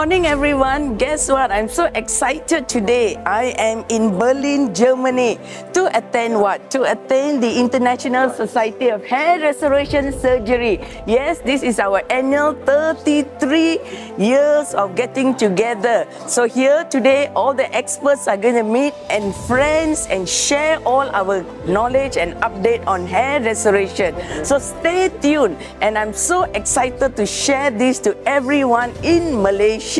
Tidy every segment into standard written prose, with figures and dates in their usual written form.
Morning everyone. Guess what? I'm so excited today. I am in Berlin, Germany to attend what? To attend the International Society of Hair Restoration Surgery. Yes, this is our annual 33 years of getting together. So here today all the experts are going to meet and friends and share all our knowledge and update on hair restoration. So stay tuned, and I'm so excited to share this to everyone in Malaysia.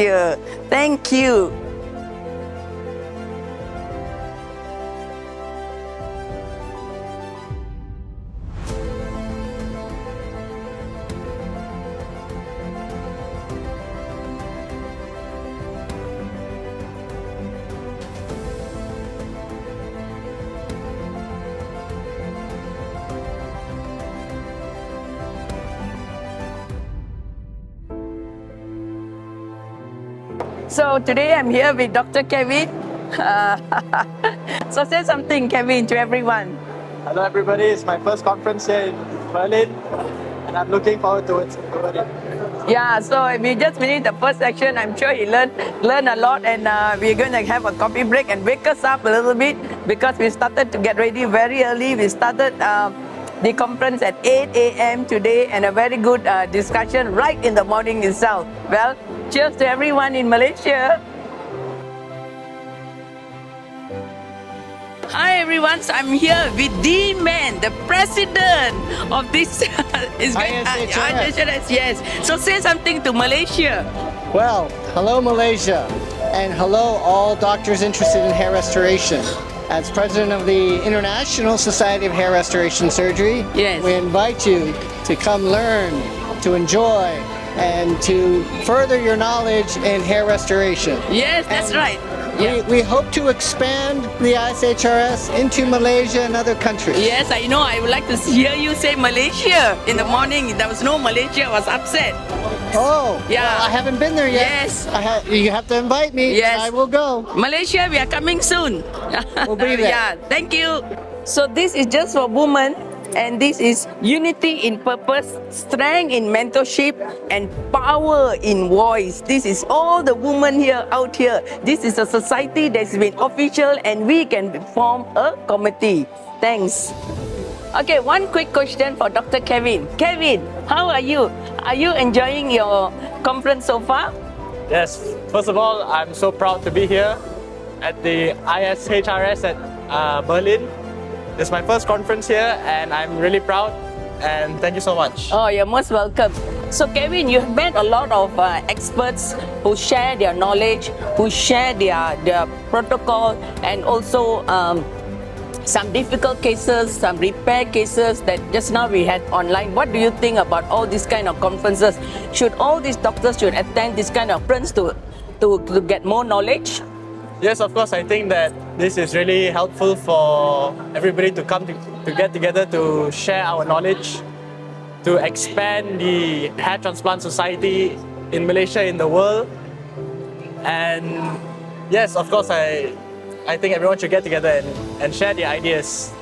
Thank you. So today I'm here with Dr. Kevin. So say something, Kevin, to everyone. Hello everybody, it's my first conference here in Berlin and I'm looking forward to it. Yeah, so we just finished the first section. I'm sure he learned a lot, and we're going to have a coffee break and wake us up a little bit because we started to get ready very early. We started the conference at 8 a.m. today, and a very good discussion right in the morning itself. Well, cheers to everyone in Malaysia. Hi everyone, so I'm here with the man, the president of this ISHRS. Yes. So say something to Malaysia. Well, hello Malaysia, and hello all doctors interested in hair restoration. As president of the International Society of Hair Restoration Surgery, yes, we invite you to come learn, to enjoy, and to further your knowledge in hair restoration. Yes, that's right. Yeah. We hope to expand the ISHRS into Malaysia and other countries. Yes, I know. I would like to hear you say Malaysia in the morning. There was no Malaysia. I was upset. Oh, yeah. Well, I haven't been there yet. Yes. You have to invite me. Yes. And I will go. Malaysia, we are coming soon. We'll be there. Yeah, thank you. So this is just for women, and this is unity in purpose, strength in mentorship, and power in voice. This is all the women here out here. This is a society that's been official, and we can form a committee. Thanks. Okay, one quick question for Dr. Kevin. Kevin, how are you? Are you enjoying your conference so far? Yes, first of all, I'm so proud to be here at the ISHRS at Berlin. This is my first conference here and I'm really proud, and thank you so much. Oh, you're most welcome. So Kevin, you've met a lot of experts who share their knowledge, who share their protocol, and also some difficult cases, some repair cases that just now we had online. What do you think about all these kind of conferences? Should all these doctors should attend this kind of conference to get more knowledge? Yes, of course, I think that this is really helpful for everybody to come to get together to share our knowledge, to expand the hair transplant society in Malaysia, in the world. And yes, of course, I think everyone should get together and share their ideas.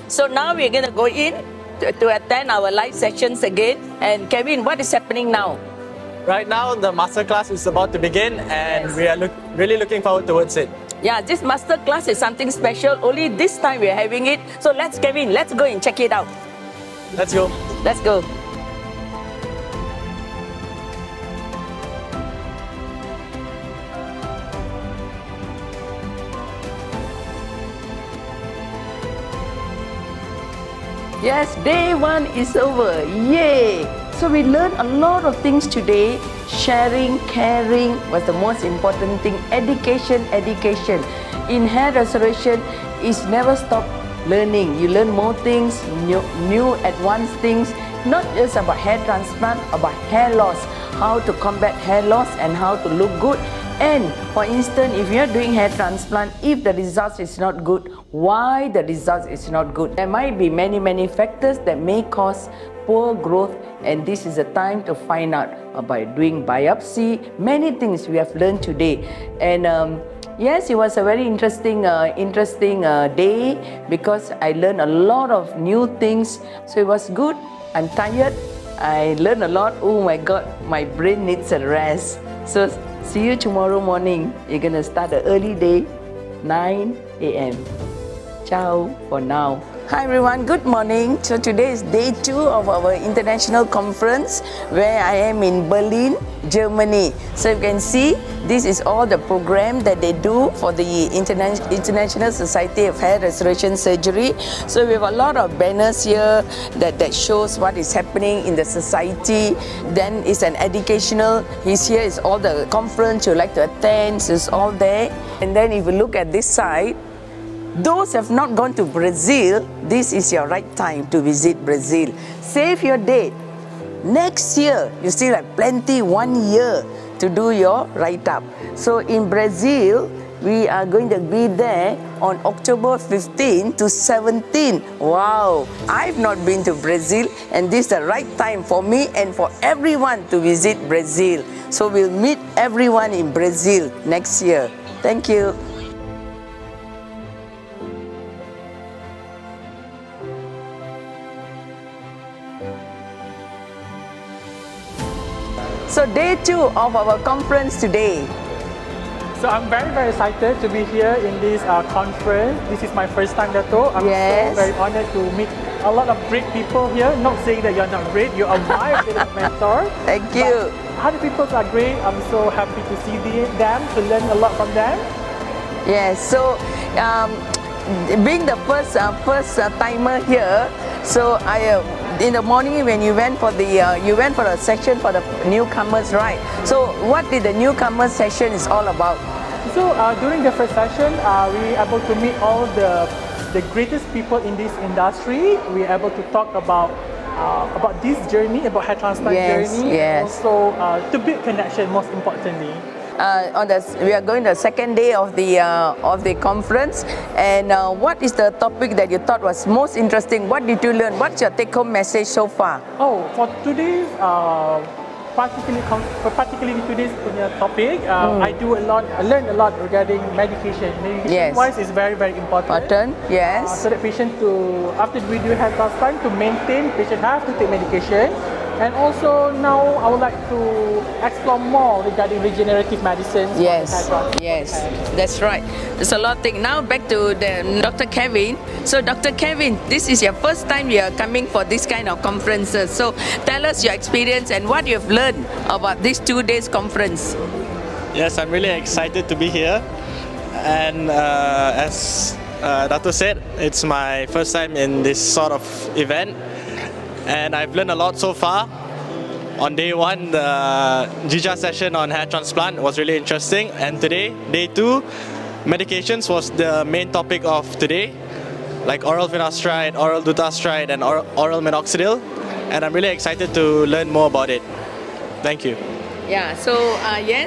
So now we're going to go in to attend our live sessions again. And Kevin, what is happening now? Right now, the masterclass is about to begin, and yes, we are really looking forward towards it. Yeah, this masterclass is something special. Only this time we are having it. So Kevin, let's go and check it out. Let's go. Let's go. Yes, day one is over. Yay! So we learned a lot of things today. Sharing, caring was the most important thing. Education. In hair restoration, is never stop learning. You learn more things, new advanced things, not just about hair transplant, about hair loss, how to combat hair loss and how to look good. And for instance, if you're doing hair transplant, if the results is not good, why the results is not good? There might be many factors that may cause poor growth, and this is a time to find out by doing biopsy. Many things we have learned today, and yes, it was a very interesting day because I learned a lot of new things. So it was good. I'm tired. I learned a lot. Oh my God, my brain needs a rest. So See you tomorrow morning. You're gonna start the early day, 9 a.m. Ciao for now. Hi everyone, good morning. So today is day 2 of our international conference where I am in Berlin, Germany. So you can see this is all the program that they do for the International Society of Hair Restoration Surgery. So we have a lot of banners here that shows what is happening in the society. Then it's an educational, here is all the conference you like to attend, so it's all there. And then if you look at this side, those who have not gone to Brazil, this is your right time to visit Brazil. Save your date. Next year, you still have plenty, 1 year to do your write-up. So in Brazil, we are going to be there on October 15 to 17. Wow! I've not been to Brazil, and this is the right time for me and for everyone to visit Brazil. So we'll meet everyone in Brazil next year. Thank you. So day 2 of our conference today. So I'm very excited to be here in this conference. This is my first time, Dato. I'm Yes. so very honored to meet a lot of great people here. Not saying that you're not great, you are my favorite mentor. Thank you. But other people are great. I'm so happy to see them, to learn a lot from them. Yes, so being the first timer here, so I in the morning when you went for a session for the newcomers, right? So what did the newcomers session is all about? So during the first session, we were able to meet all the greatest people in this industry. We were able to talk about this journey, about hair transplant journey, yes. and also to build connection, most importantly. We are going to the second day of the conference, and what is the topic that you thought was most interesting? What did you learn? What's your take-home message so far? Oh, for today's particularly today's topic, I learn a lot regarding medication. Yes. Medication-wise is very important. Yes. So that patient after we do hair transplant, to maintain, patient have to take medication. And also now I would like to explore more regarding regenerative medicine. Yes, that's right. There's a lot of things. Now back to Dr. Kevin. So Dr. Kevin, this is your first time you are coming for this kind of conferences. So tell us your experience and what you've learned about this 2 days conference. Yes, I'm really excited to be here. And as Dato said, it's my first time in this sort of event. And I've learned a lot so far. On day 1, the Jija session on hair transplant was really interesting. And today, day 2, medications was the main topic of today, like oral finasteride, oral dutasteride, and oral minoxidil. And I'm really excited to learn more about it. Thank you. Yeah, so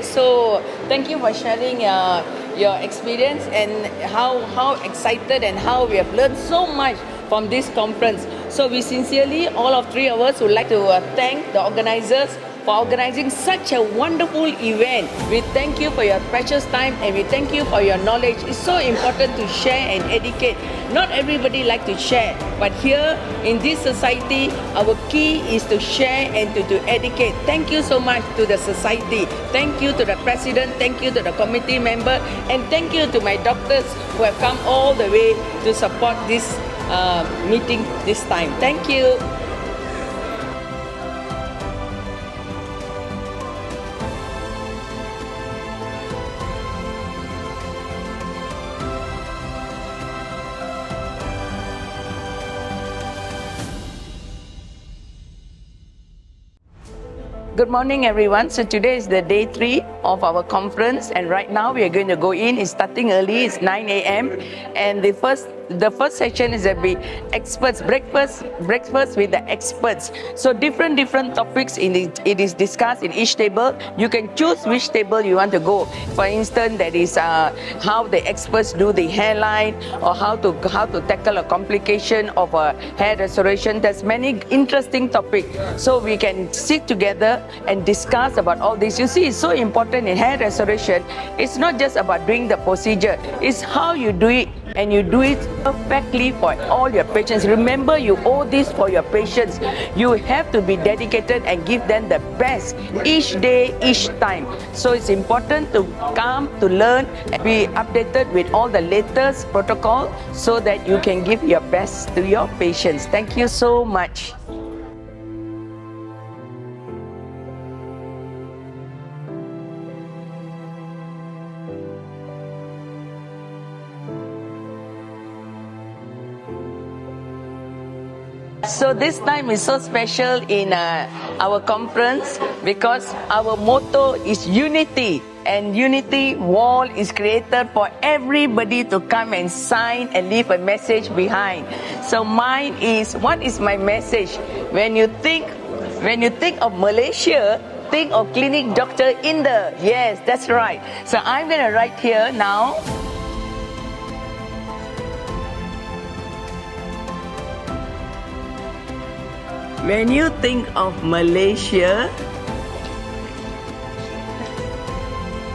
so thank you for sharing your experience and how excited and how we have learned so much from this conference. So we sincerely, all of 3 of us would like to thank the organizers for organizing such a wonderful event. We thank you for your precious time and we thank you for your knowledge. It's so important to share and educate. Not everybody like to share, but here in this society, our key is to share and to educate. Thank you so much to the society. Thank you to the president, thank you to the committee member, and thank you to my doctors who have come all the way to support this meeting this time. Thank you. Good morning everyone. So today is the day 3 of our conference and right now we are going to go in. It's starting early, it's 9 a.m. and the first session is a experts breakfast with the experts. So different topics it is discussed in each table. You can choose which table you want to go. For instance, that is how the experts do the hairline or how to tackle a complication of a hair restoration. There's many interesting topics. So we can sit together and discuss about all this. You see, it's so important in hair restoration. It's not just about doing the procedure. It's how you do it and you do it perfectly for all your patients. Remember, you owe this for your patients. You have to be dedicated and give them the best each day, each time. So it's important to come to learn and be updated with all the latest protocol so that you can give your best to your patients. Thank you so much. So this time is so special in our conference because our motto is unity, and unity wall is created for everybody to come and sign and leave a message behind. So mine is, what is my message? When you think of Malaysia, think of Klinik Dr Inder. Yes, that's right. So I'm gonna write here now. When you think of Malaysia,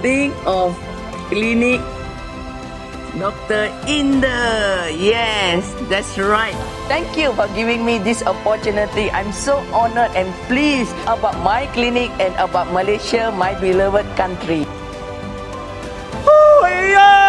think of Klinik Dr Inder. Yes, that's right. Thank you for giving me this opportunity. I'm so honored and pleased about my clinic and about Malaysia, my beloved country. Oh, yeah!